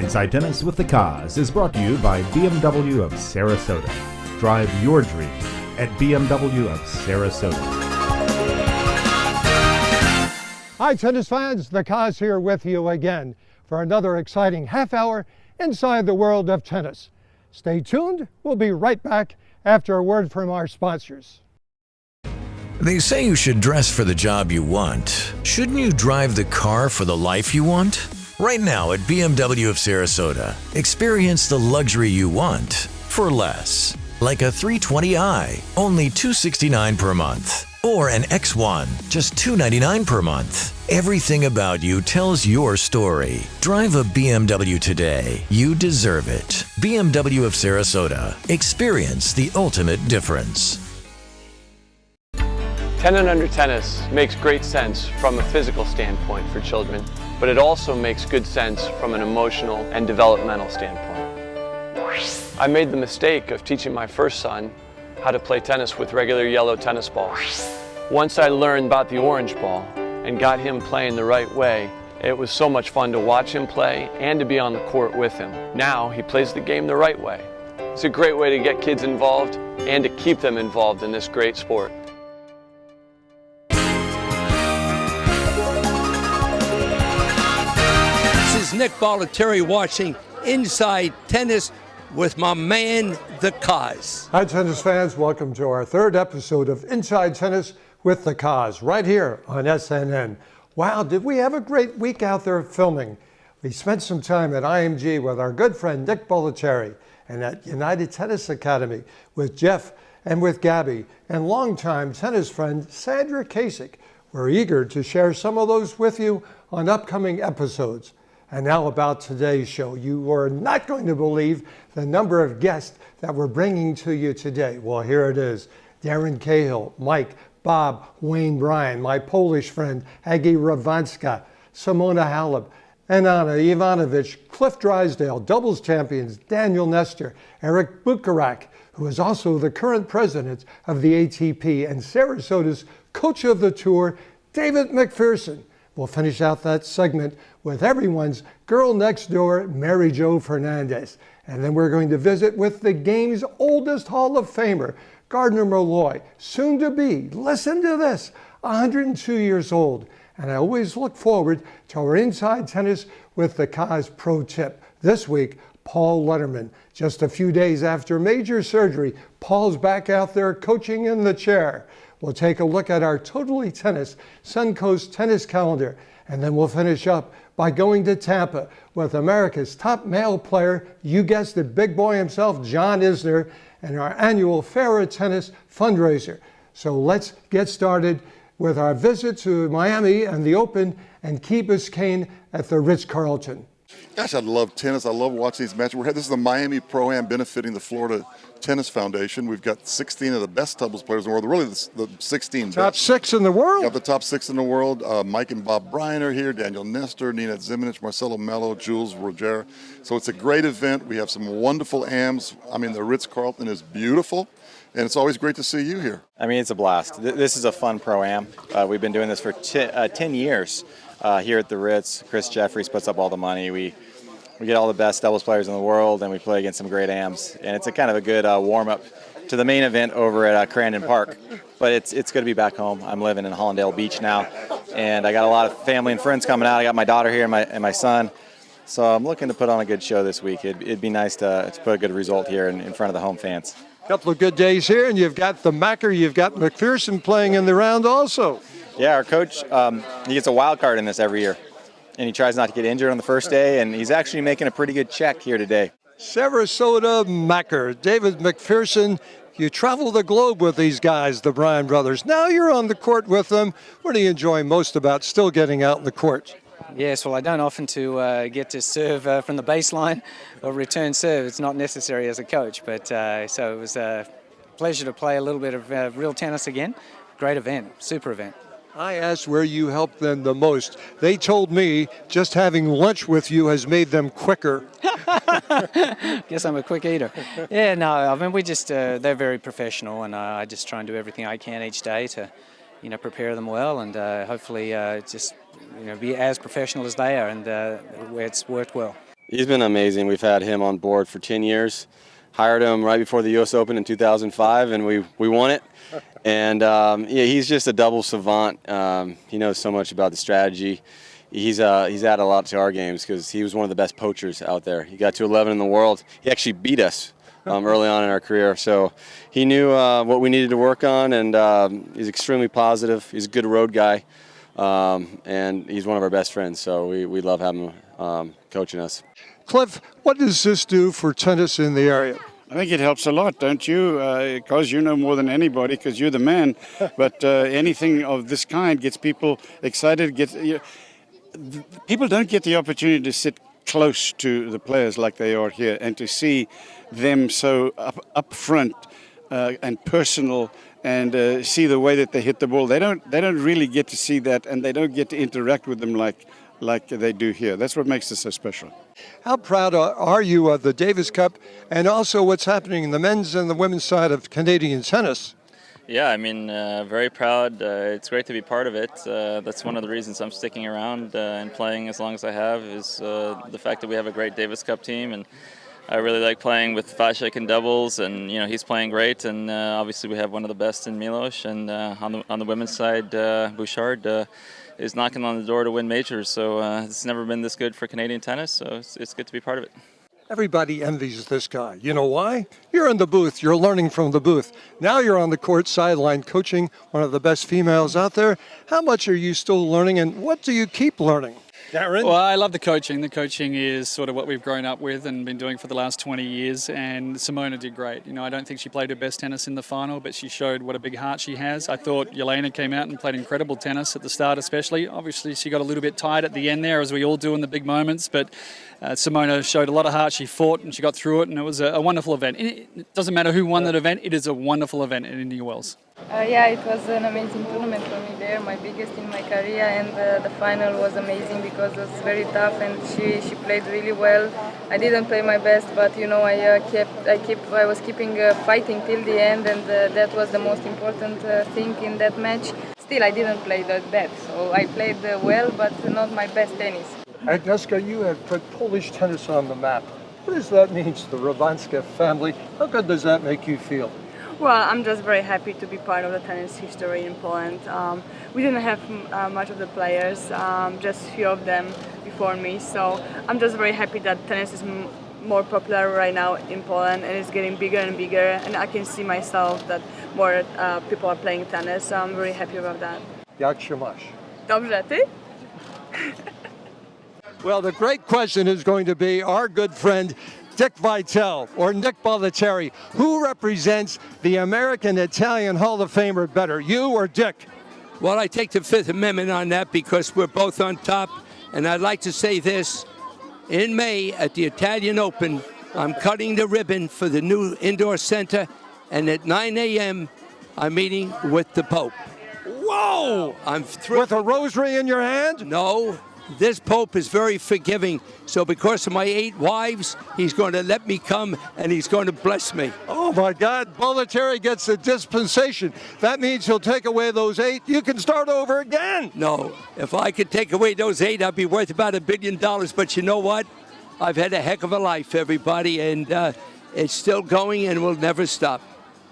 Inside Tennis with the Cause is brought to you by BMW of Sarasota. Drive your dream at BMW of Sarasota. Hi, tennis fans. The Cause here with you again for another exciting half hour inside the world of tennis. Stay tuned. We'll be right back after a word from our sponsors. They say you should dress for the job you want. Shouldn't you drive the car for the life you want? Right now at BMW of Sarasota, experience the luxury you want for less. Like a 320i, only $269 per month. Or an X1, just $299 per month. Everything about you tells your story. Drive a BMW today. You deserve it. BMW of Sarasota. Experience the ultimate difference. 10 and under tennis makes great sense from a physical standpoint for children, but it also makes good sense from an emotional and developmental standpoint. I made the mistake of teaching my first son how to play tennis with regular yellow tennis balls. Once I learned about the orange ball and got him playing the right way, it was so much fun to watch him play and to be on the court with him. Now he plays the game the right way. It's a great way to get kids involved and to keep them involved in this great sport. Nick Bollettieri watching Inside Tennis with my man, The Cause. Hi, tennis fans. Welcome to our third episode of Inside Tennis with The Cause, right here on SNN. Wow, did we have a great week out there filming? We spent some time at IMG with our good friend Nick Bollettieri and at United Tennis Academy with Jeff and with Gabby and longtime tennis friend Sandra Kasich. We're eager to share some of those with you on upcoming episodes. And now about today's show. You are not going to believe the number of guests that we're bringing to you today. Well, here it is. Darren Cahill, Mike, Bob, Wayne Bryan, my Polish friend, Agi Ravanska, Simona Halep, Anna Ivanovic, Cliff Drysdale, doubles champions, Daniel Nestor, Eric Bukarak, who is also the current president of the ATP, and Sarasota's coach of the tour, David McPherson. We'll finish out that segment with everyone's girl next door, Mary Jo Fernandez. And then we're going to visit with the game's oldest Hall of Famer, Gardner Malloy, soon to be, listen to this, 102 years old. And I always look forward to our Inside Tennis with the Cause Pro Tip. This week, Paul Letterman. Just a few days after major surgery, Paul's back out there coaching in the chair. We'll take a look at our Totally Tennis Suncoast tennis calendar, and then we'll finish up by going to Tampa with America's top male player, you guessed it, big boy himself, John Isner, and our annual Farrah Tennis fundraiser. So let's get started with our visit to Miami and the Open and Key Biscayne at the Ritz-Carlton. Gosh, I love tennis. I love watching these matches. This is the Miami ProAm benefiting the Florida Tennis Foundation. We've got 16 of the best doubles players in the world. Really, the 16 top best. 6 in the world? Got the top 6 in the world. Mike and Bob Bryan are here. Daniel Nestor, Nina Zimonjic, Marcelo Melo, Jules Roger. So it's a great event. We have some wonderful AMs. I mean, the Ritz-Carlton is beautiful. And it's always great to see you here. I mean, it's a blast. This is a fun Pro-Am. We've been doing this for 10 years here at the Ritz. Chris Jeffries puts up all the money. We get all the best doubles players in the world, and we play against some great AMs. And it's a kind of a good warm-up to the main event over at Crandon Park. But it's good to be back home. I'm living in Hollandale Beach now, and I got a lot of family and friends coming out. I got my daughter here and my son. So I'm looking to put on a good show this week. It'd be nice to put a good result here in front of the home fans. Couple of good days here, and you've got the Macker, you've got McPherson playing in the round also. Yeah, our coach, he gets a wild card in this every year, and he tries not to get injured on the first day, and he's actually making a pretty good check here today. Sarasota Macker, David McPherson, you travel the globe with these guys, the Bryan brothers. Now you're on the court with them. What do you enjoy most about still getting out in the court? Yes, well, I don't often get to serve from the baseline or return serve. It's not necessary as a coach, but so it was a pleasure to play a little bit of real tennis again. Great event, super event. I asked where you helped them the most. They told me just having lunch with you has made them quicker. Guess I'm a quick eater. Yeah, no, I mean, we just, they're very professional, and I just try and do everything I can each day to, prepare them well, and hopefully just, be as professional as they are, and it's worked well. He's been amazing. We've had him on board for 10 years. Hired him right before the U.S. Open in 2005, and we won it. And yeah, he's just a double savant. He knows so much about the strategy. He's added a lot to our games because he was one of the best poachers out there. He got to 11 in the world. He actually beat us early on in our career. So he knew what we needed to work on, and he's extremely positive. He's a good road guy, and he's one of our best friends. So we love having him coaching us. Cliff, what does this do for tennis in the area? I think it helps a lot, don't you? Because you know more than anybody, because you're the man. But anything of this kind gets people excited. People don't get the opportunity to sit close to the players like they are here, and to see them so up front and personal, and see the way that they hit the ball. They don't really get to see that, and they don't get to interact with them like they do here. That's what makes this so special. How proud are you of the Davis Cup and also what's happening in the men's and the women's side of Canadian tennis? Yeah, I mean, very proud. It's great to be part of it. That's one of the reasons I'm sticking around and playing as long as I have, is the fact that we have a great Davis Cup team, and I really like playing with Vasek in doubles, and he's playing great, and obviously we have one of the best in Milos, and on the women's side, Bouchard is knocking on the door to win majors, so it's never been this good for Canadian tennis, so it's good to be part of it. Everybody envies this guy. You know why? You're in the booth. You're learning from the booth. Now you're on the court sideline coaching one of the best females out there. How much are you still learning, and what do you keep learning? Darren? Well, I love the coaching. The coaching is sort of what we've grown up with and been doing for the last 20 years. And Simona did great. I don't think she played her best tennis in the final, but she showed what a big heart she has. I thought Jelena came out and played incredible tennis at the start especially. Obviously, she got a little bit tired at the end there, as we all do in the big moments. But Simona showed a lot of heart. She fought and she got through it, and it was a wonderful event. It doesn't matter who won that event. It is a wonderful event in Indian Wells. Yeah, it was an amazing tournament for me there, my biggest in my career, and the final was amazing because it was very tough, and she played really well. I didn't play my best, but I was keeping fighting till the end, and that was the most important thing in that match. Still, I didn't play that bad, so I played well, but not my best tennis. Agnieszka, you have put Polish tennis on the map. What does that mean to the Rovanska family? How good does that make you feel? Well, I'm just very happy to be part of the tennis history in Poland. We didn't have much of the players, just a few of them before me. So I'm just very happy that tennis is more popular right now in Poland, and it's getting bigger and bigger. And I can see myself that more people are playing tennis. So I'm very happy about that. Jak się masz? Dobrze, ty? Well, the great question is going to be our good friend Dick Vitale, or Nick Bollettieri. Who represents the American-Italian Hall of Famer better, you or Dick? Well, I take the Fifth Amendment on that because we're both on top. And I'd like to say this. In May at the Italian Open, I'm cutting the ribbon for the new indoor center. And at 9 a.m., I'm meeting with the Pope. Whoa! I'm thrilled. With a rosary in your hand? No. This Pope is very forgiving. So because of my 8 wives, he's going to let me come and he's going to bless me. Oh, my God. Bollettieri gets a dispensation. That means he'll take away those 8. You can start over again. No. If I could take away those 8, I'd be worth about $1 billion. But you know what? I've had a heck of a life, everybody, and it's still going and will never stop.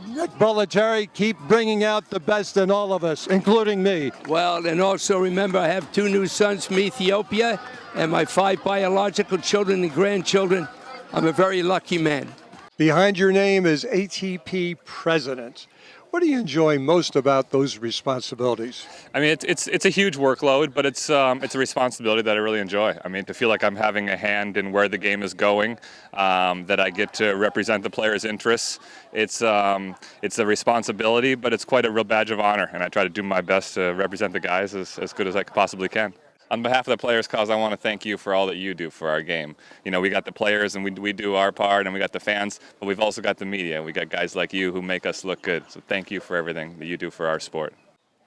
Nick Bollettieri, keep bringing out the best in all of us, including me. Well, and also remember, I have 2 new sons from Ethiopia and my 5 biological children and grandchildren. I'm a very lucky man. Behind your name is ATP President. What do you enjoy most about those responsibilities? I mean, it's a huge workload, but it's a responsibility that I really enjoy. I mean, to feel like I'm having a hand in where the game is going, that I get to represent the players' interests. It's a responsibility, but it's quite a real badge of honor, and I try to do my best to represent the guys as good as I possibly can. On behalf of the Players' Cause, I want to thank you for all that you do for our game. We got the players and we do our part, and we got the fans, but we've also got the media. We got guys like you who make us look good. So thank you for everything that you do for our sport.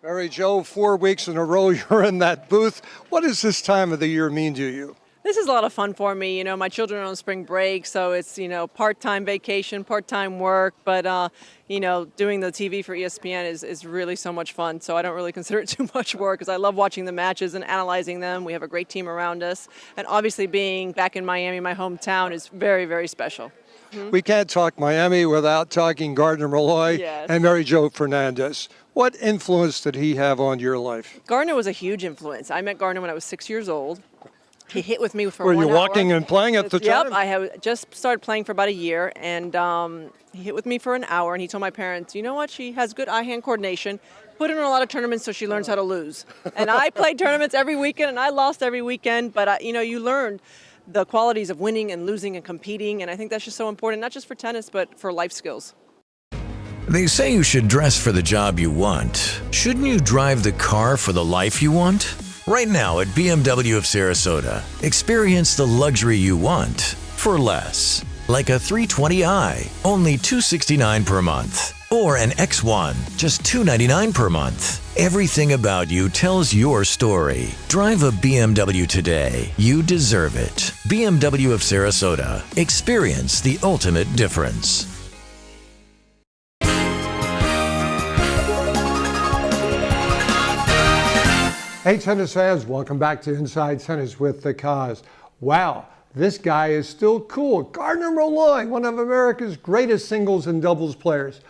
Mary Jo, 4 weeks in a row you're in that booth. What does this time of the year mean to you? This is a lot of fun for me. You know, my children are on spring break, so it's, you know, part-time vacation, part-time work, but, you know, doing the TV for ESPN is really so much fun. So I don't really consider it too much work because I love watching the matches and analyzing them. We have a great team around us. And obviously being back in Miami, my hometown, is very, very special. We can't talk Miami without talking Gardner Malloy and Mary Jo Fernandez. What influence did he have on your life? Gardner was a huge influence. I met Gardner when I was 6 years old. He hit with me for 1 hour. Were you walking and playing at the time? Yep, I have just started playing for about a year, and he hit with me for an hour, and he told my parents, you know what, she has good eye-hand coordination. Put her in a lot of tournaments so she learns how to lose. And I played tournaments every weekend, and I lost every weekend, but, you know, you learned the qualities of winning and losing and competing, and I think that's just so important, not just for tennis, but for life skills. They say you should dress for the job you want. Shouldn't you drive the car for the life you want? Right now at BMW of Sarasota, experience the luxury you want for less. Like a 320i, only $269 per month. Or an X1, just $299 per month. Everything about you tells your story. Drive a BMW today. You deserve it. BMW of Sarasota. Experience the ultimate difference. Hey tennis fans, welcome back to Inside Tennis with the Cause. Wow, this guy is still cool. Gardner Malloy, one of America's greatest singles and doubles players.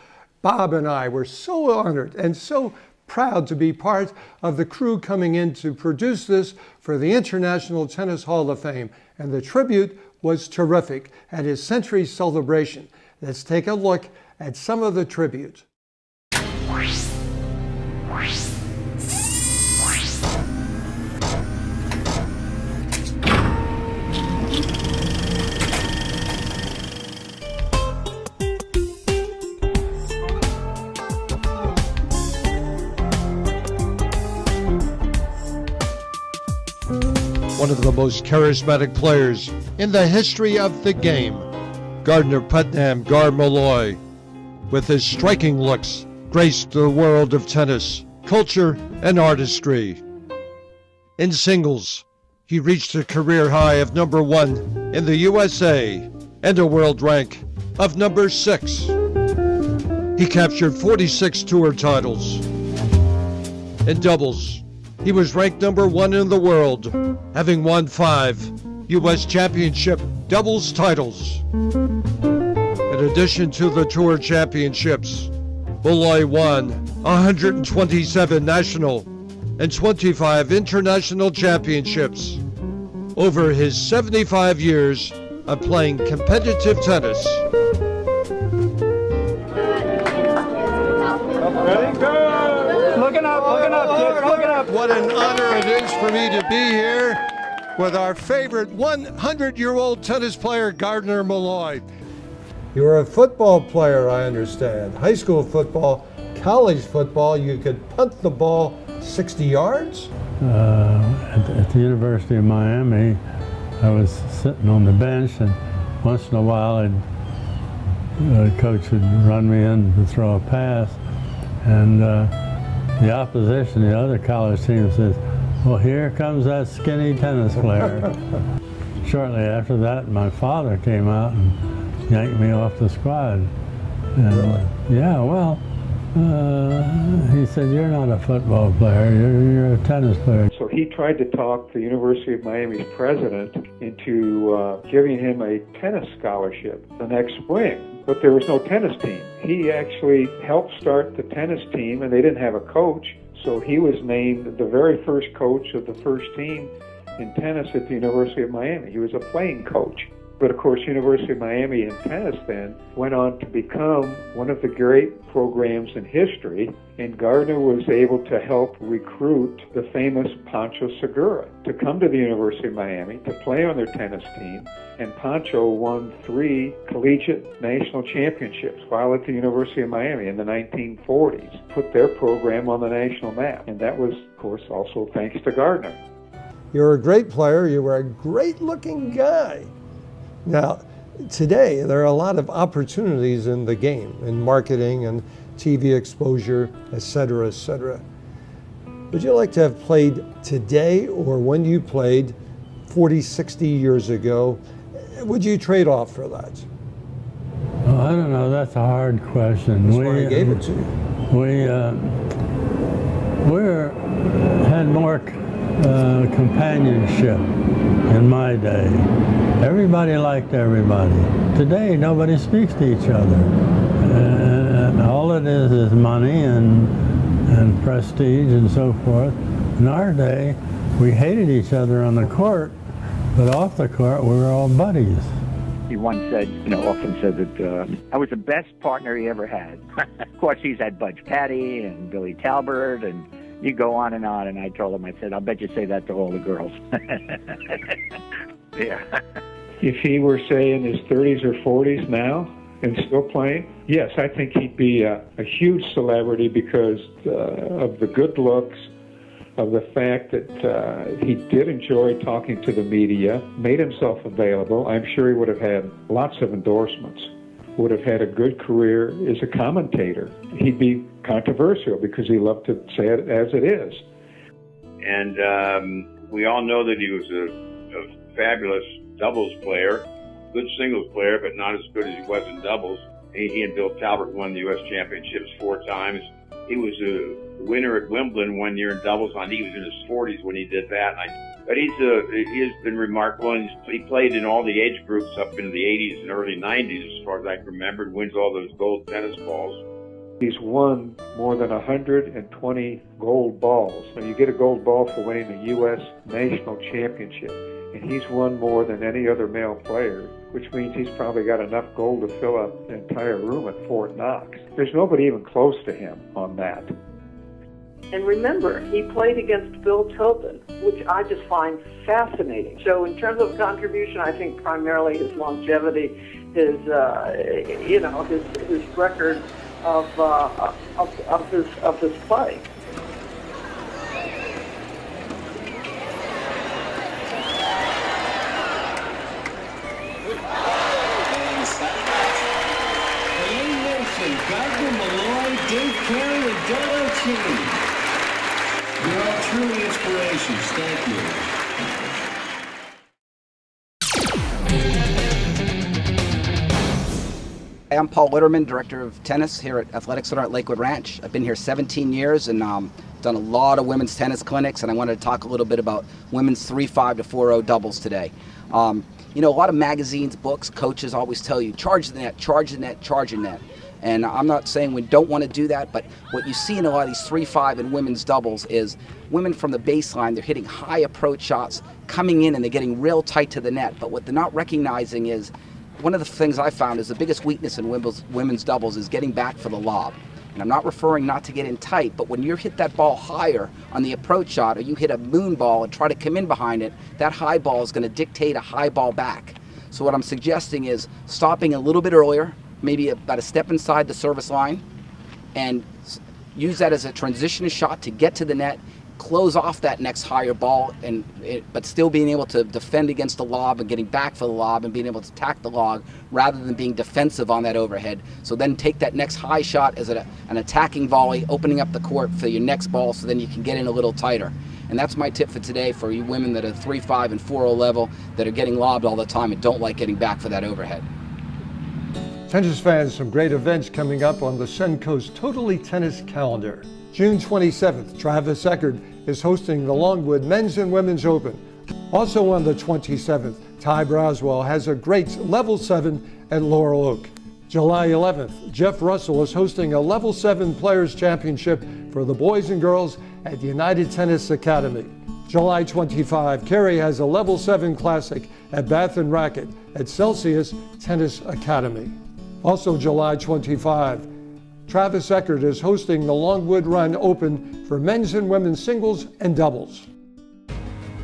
Bob and I were so honored and so proud to be part of the crew coming in to produce this for the International Tennis Hall of Fame. And the tribute was terrific at his century celebration. Let's take a look at some of the tributes. One of the most charismatic players in the history of the game, Gardner Putnam Gar Malloy, with his striking looks, graced the world of tennis, culture, and artistry. In singles, he reached a career high of #1 in the USA and a world rank of #6. He captured 46 tour titles. In doubles, he was ranked #1 in the world, having won 5 U.S. Championship doubles titles. In addition to the Tour Championships, Malloy won 127 national and 25 international championships over his 75 years of playing competitive tennis. Ready? Go! Looking up, kids, looking up. What an honor it is for me to be here with our favorite 100-year-old tennis player, Gardner Malloy. You were a football player, I understand. High school football, college football, you could punt the ball 60 yards? At the University of Miami, I was sitting on the bench, and once in a while the coach would run me in to throw a pass, and the opposition, the other college team, says, well, here comes that skinny tennis player. Shortly after that, my father came out and yanked me off the squad. And, really? Yeah, well, he said, you're not a football player, you're a tennis player. So he tried to talk the University of Miami's president into giving him a tennis scholarship the next spring, but there was no tennis team. He actually helped start the tennis team, and they didn't have a coach, so he was named the very first coach of the first team in tennis at the University of Miami. He was a playing coach. But of course, University of Miami in tennis then went on to become one of the great programs in history, and Gardner was able to help recruit the famous Pancho Segura to come to the University of Miami to play on their tennis team, and Pancho won 3 collegiate national championships while at the University of Miami in the 1940s, put their program on the national map, and that was, of course, also thanks to Gardner. You're a great player, you were a great-looking guy. Now, today, there are a lot of opportunities in the game, in marketing and TV exposure, et cetera, et cetera. Would you like to have played today or when you played 40, 60 years ago. Would you trade off for that? Well, I don't know. That's a hard question. That's why I gave it to you. We had more companionship in my day. Everybody liked everybody. Today, nobody speaks to each other. And all it is money and prestige and so forth. In our day, we hated each other on the court, but off the court, we were all buddies. He once said, often said that I was the best partner he ever had. Of course, he's had Budge Patty and Billy Talbert, and you go on. And I told him, I said, I'll bet you say that to all the girls. Yeah. If he were, say, in his 30s or 40s now and still playing, yes, I think he'd be a huge celebrity because of the good looks, of the fact that he did enjoy talking to the media, made himself available. I'm sure he would have had lots of endorsements, would have had a good career as a commentator. He'd be controversial because he loved to say it as it is. And we all know that he was a fabulous doubles player, good singles player, but not as good as he was in doubles. He and Bill Talbert won the U.S. championships 4 times. He was a winner at Wimbledon 1 year in doubles. I think he was in his 40s when he did that. But he has been remarkable. And he played in all the age groups up into the 80s and early 90s, as far as I can remember, and wins all those gold tennis balls. He's won more than 120 gold balls. And you get a gold ball for winning the U.S. National Championship. And he's won more than any other male player, which means he's probably got enough gold to fill up the entire room at Fort Knox. There's nobody even close to him on that. And remember, he played against Bill Tobin, which I just find fascinating. So in terms of contribution, I think primarily his longevity, his record of his play. Gardner, Malloy, Dave Carey, and Dolo Cheney. You're all truly inspirations. Thank you. Hey, I'm Paul Waterman, Director of Tennis here at Athletic Center at Lakewood Ranch. I've been here 17 years and done a lot of women's tennis clinics, and I wanted to talk a little bit about women's 3-5 to 4-0 doubles today. A lot of magazines, books, coaches always tell you, charge the net, charge the net, charge the net. And I'm not saying we don't want to do that, but what you see in a lot of these 3-5 and women's doubles is women from the baseline, they're hitting high approach shots, coming in and they're getting real tight to the net. But what they're not recognizing is, one of the things I found is the biggest weakness in women's doubles is getting back for the lob. And I'm not referring not to get in tight, but when you hit that ball higher on the approach shot, or you hit a moon ball and try to come in behind it, that high ball is going to dictate a high ball back. So what I'm suggesting is stopping a little bit earlier, maybe about a step inside the service line, and use that as a transition shot to get to the net, close off that next higher ball, but still being able to defend against the lob and getting back for the lob and being able to attack the lob rather than being defensive on that overhead. So then take that next high shot as an attacking volley, opening up the court for your next ball so then you can get in a little tighter. And that's my tip for today for you women that are 3-5 and 4-0 level that are getting lobbed all the time and don't like getting back for that overhead. Tennis fans, some great events coming up on the Suncoast Totally Tennis calendar. June 27th, Travis Eckert is hosting the Longwood Men's and Women's Open. Also on the 27th, Ty Braswell has a great Level 7 at Laurel Oak. July 11th, Jeff Russell is hosting a Level 7 Players Championship for the boys and girls at United Tennis Academy. July 25, Carey has a Level 7 Classic at Bath & Racket at Celsius Tennis Academy. Also July 25, Travis Eckert is hosting the Longwood Run Open for men's and women's singles and doubles.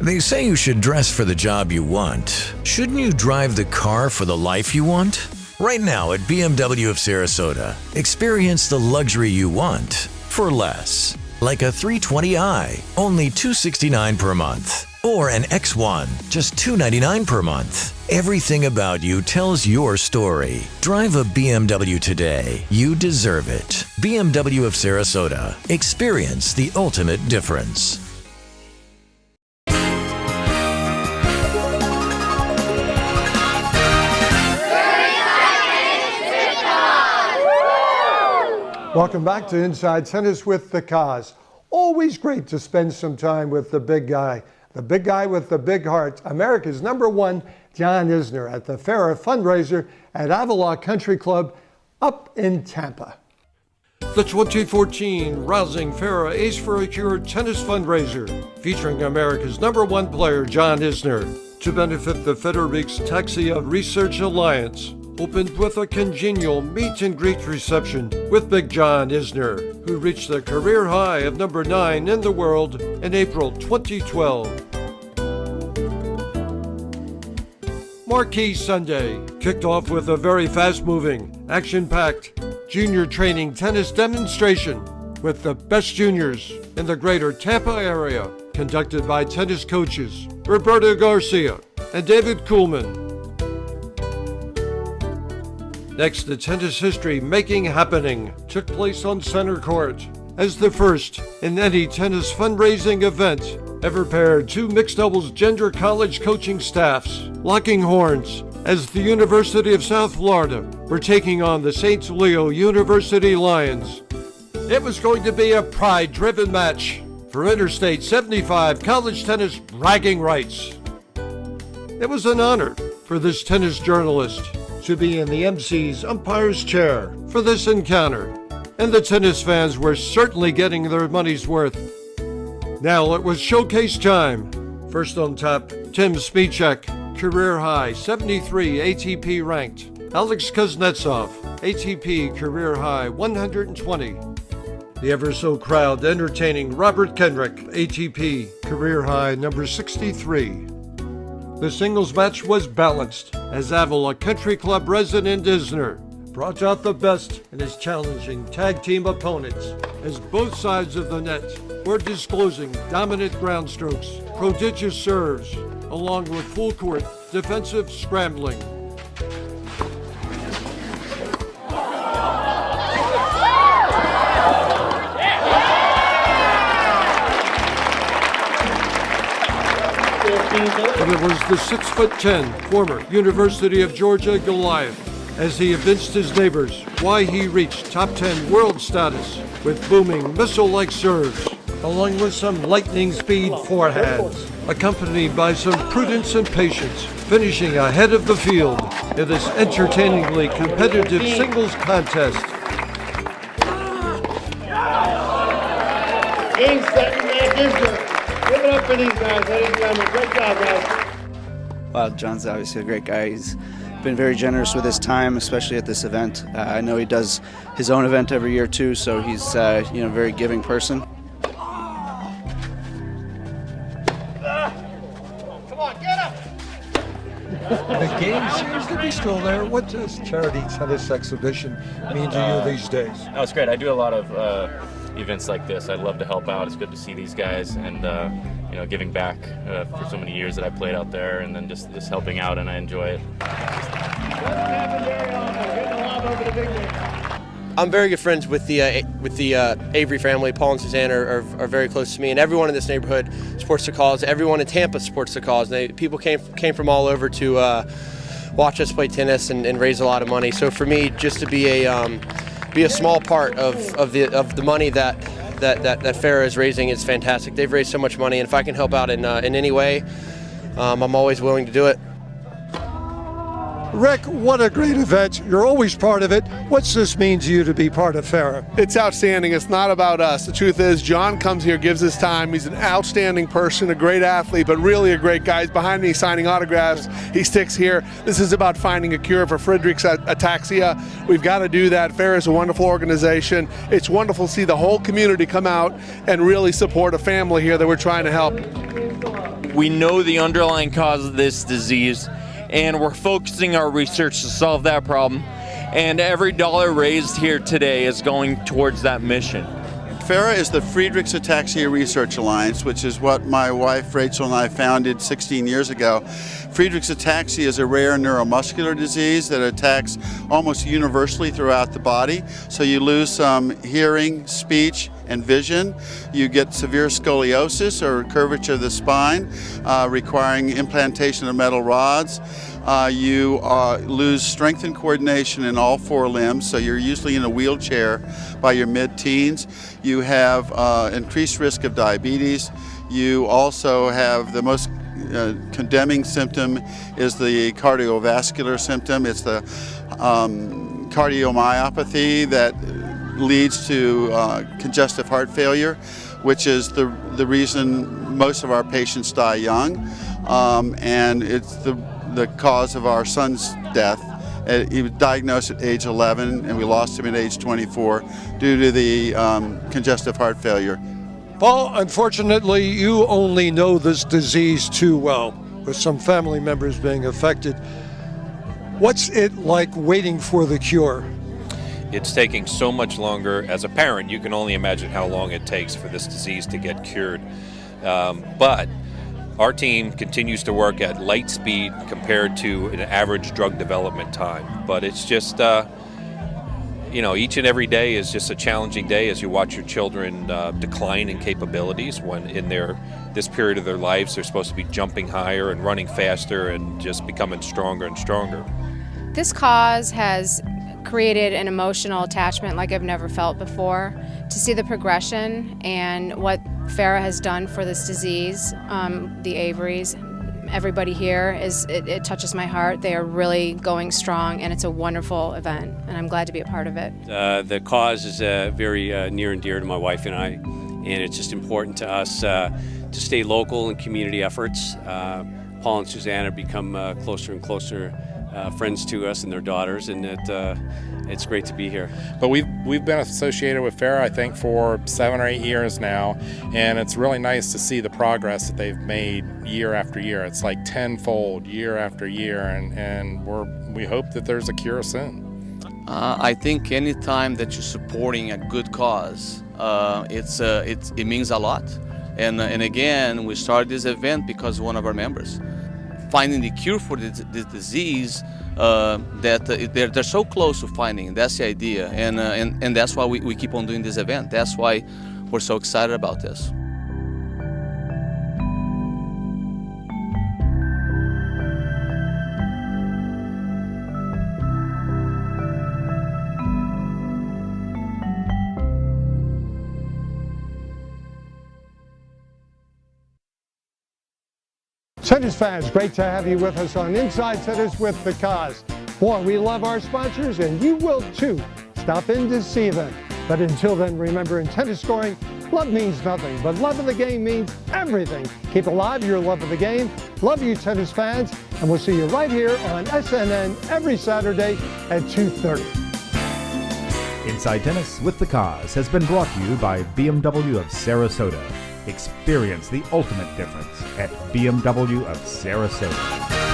They say you should dress for the job you want. Shouldn't you drive the car for the life you want? Right now at BMW of Sarasota, experience the luxury you want for less. Like a 320i, only $269 per month. Or an X1, just $299 per month. Everything about you tells your story. Drive a BMW today. You deserve it. BMW of Sarasota. Experience the ultimate difference. Welcome back to Inside Tennis with the Cause. Always great to spend some time with the big guy with the big heart, America's #1, John Isner, at the Farrah fundraiser at Avila Country Club up in Tampa. The 2014 Rousing Farrah Ace for a Cure tennis fundraiser featuring America's #1 player, John Isner, to benefit the Federick's Ataxia Research Alliance, opened with a congenial meet and greet reception with Big John Isner, who reached a career high of #9 in the world in April 2012. Marquee Sunday kicked off with a very fast-moving, action-packed junior training tennis demonstration with the best juniors in the greater Tampa area, conducted by tennis coaches Roberto Garcia and David Kuhlman. Next, the tennis history making happening took place on center court as the first in any tennis fundraising event ever paired two mixed doubles gender college coaching staffs, locking horns as the University of South Florida were taking on the St. Leo University Lions. It was going to be a pride-driven match for Interstate 75 college tennis bragging rights. It was an honor for this tennis journalist to be in the MC's umpire's chair for this encounter, and the tennis fans were certainly getting their money's worth. Now it was showcase time. First on top, Tim Spicek, career high 73 ATP ranked. Alex Kuznetsov, ATP career high 120. The ever so crowd entertaining Robert Kendrick, ATP career high number 63. The singles match was balanced as Avila Country Club resident Isner brought out the best in his challenging tag team opponents as both sides of the net were disclosing dominant ground strokes, prodigious serves, along with full court defensive scrambling. But it was the 6'10" former University of Georgia Goliath as he evinced his neighbors why he reached top 10 world status with booming missile-like serves, along with some lightning speed forehands, accompanied by some prudence and patience, finishing ahead of the field in this entertainingly competitive singles contest. Game, set, match, Isner. Give it up for these guys, ladies and gentlemen. Great job, guys. Well, John's obviously a great guy. He's been very generous with his time, especially at this event. I know he does his own event every year too, so he's a very giving person. Come on, get up! The game seems to be still there. What does charity tennis exhibition mean to you these days? Oh, it's great. I do a lot of events like this. I love to help out. It's good to see these guys and giving back for so many years that I played out there, and then just helping out, and I enjoy it. I'm very good friends with the Avery family. Paul and Suzanne are very close to me, and everyone in this neighborhood supports the cause. Everyone in Tampa supports the cause. People came from all over to watch us play tennis and raise a lot of money. So for me, just to be a small part of the money that Farrah is raising is fantastic. They've raised so much money, and if I can help out in any way, I'm always willing to do it. Rick, what a great event. You're always part of it. What's this mean to you to be part of Farrah? It's outstanding. It's not about us. The truth is, John comes here, gives his time. He's an outstanding person, a great athlete, but really a great guy. He's behind me signing autographs. He sticks here. This is about finding a cure for Friedreich's ataxia. We've got to do that. Farrah is a wonderful organization. It's wonderful to see the whole community come out and really support a family here that we're trying to help. We know the underlying cause of this disease, and we're focusing our research to solve that problem, and every dollar raised here today is going towards that mission. Farrah is the Friedreich's Ataxia Research Alliance, which is what my wife Rachel and I founded 16 years ago. Friedreich's ataxia is a rare neuromuscular disease that attacks almost universally throughout the body. So you lose some hearing, speech, and vision. You get severe scoliosis or curvature of the spine, requiring implantation of metal rods. You lose strength and coordination in all four limbs, so you're usually in a wheelchair by your mid-teens. You have increased risk of diabetes. You also have the most condemning symptom is the cardiovascular symptom. It's the cardiomyopathy that leads to congestive heart failure, which is the reason most of our patients die young, and it's the cause of our son's death. He was diagnosed at age 11, and we lost him at age 24 due to the congestive heart failure. Paul, unfortunately, you only know this disease too well, with some family members being affected. What's it like waiting for the cure? It's taking so much longer. As a parent, you can only imagine how long it takes for this disease to get cured. But our team continues to work at light speed compared to an average drug development time. But it's just, each and every day is just a challenging day as you watch your children decline in capabilities when in this period of their lives they're supposed to be jumping higher and running faster and just becoming stronger and stronger. This cause has created an emotional attachment like I've never felt before. To see the progression and what Farah has done for this disease, the Averys, everybody here, it touches my heart. They are really going strong, and it's a wonderful event, and I'm glad to be a part of it. The cause is very near and dear to my wife and I, and it's just important to us to stay local in community efforts. Paul and Susanna become closer and closer friends to us and their daughters, and it's great to be here. But we've been associated with Farah, I think, for 7 or 8 years now, and it's really nice to see the progress that they've made year after year. It's like tenfold year after year, and we hope that there's a cure soon. I think any time that you're supporting a good cause, it means a lot. And again, we started this event because of one of our members. Finding the cure for this disease that they're so close to finding. That's the idea, and that's why we keep on doing this event. That's why we're so excited about this. Tennis fans, great to have you with us on Inside Tennis with the Cause. Boy, we love our sponsors, and you will too. Stop in to see them. But until then, remember, in tennis scoring, love means nothing, but love of the game means everything. Keep alive your love of the game. Love you, tennis fans, and we'll see you right here on SNN every Saturday at 2:30. Inside Tennis with the Cause has been brought to you by BMW of Sarasota. Experience the ultimate difference at BMW of Sarasota.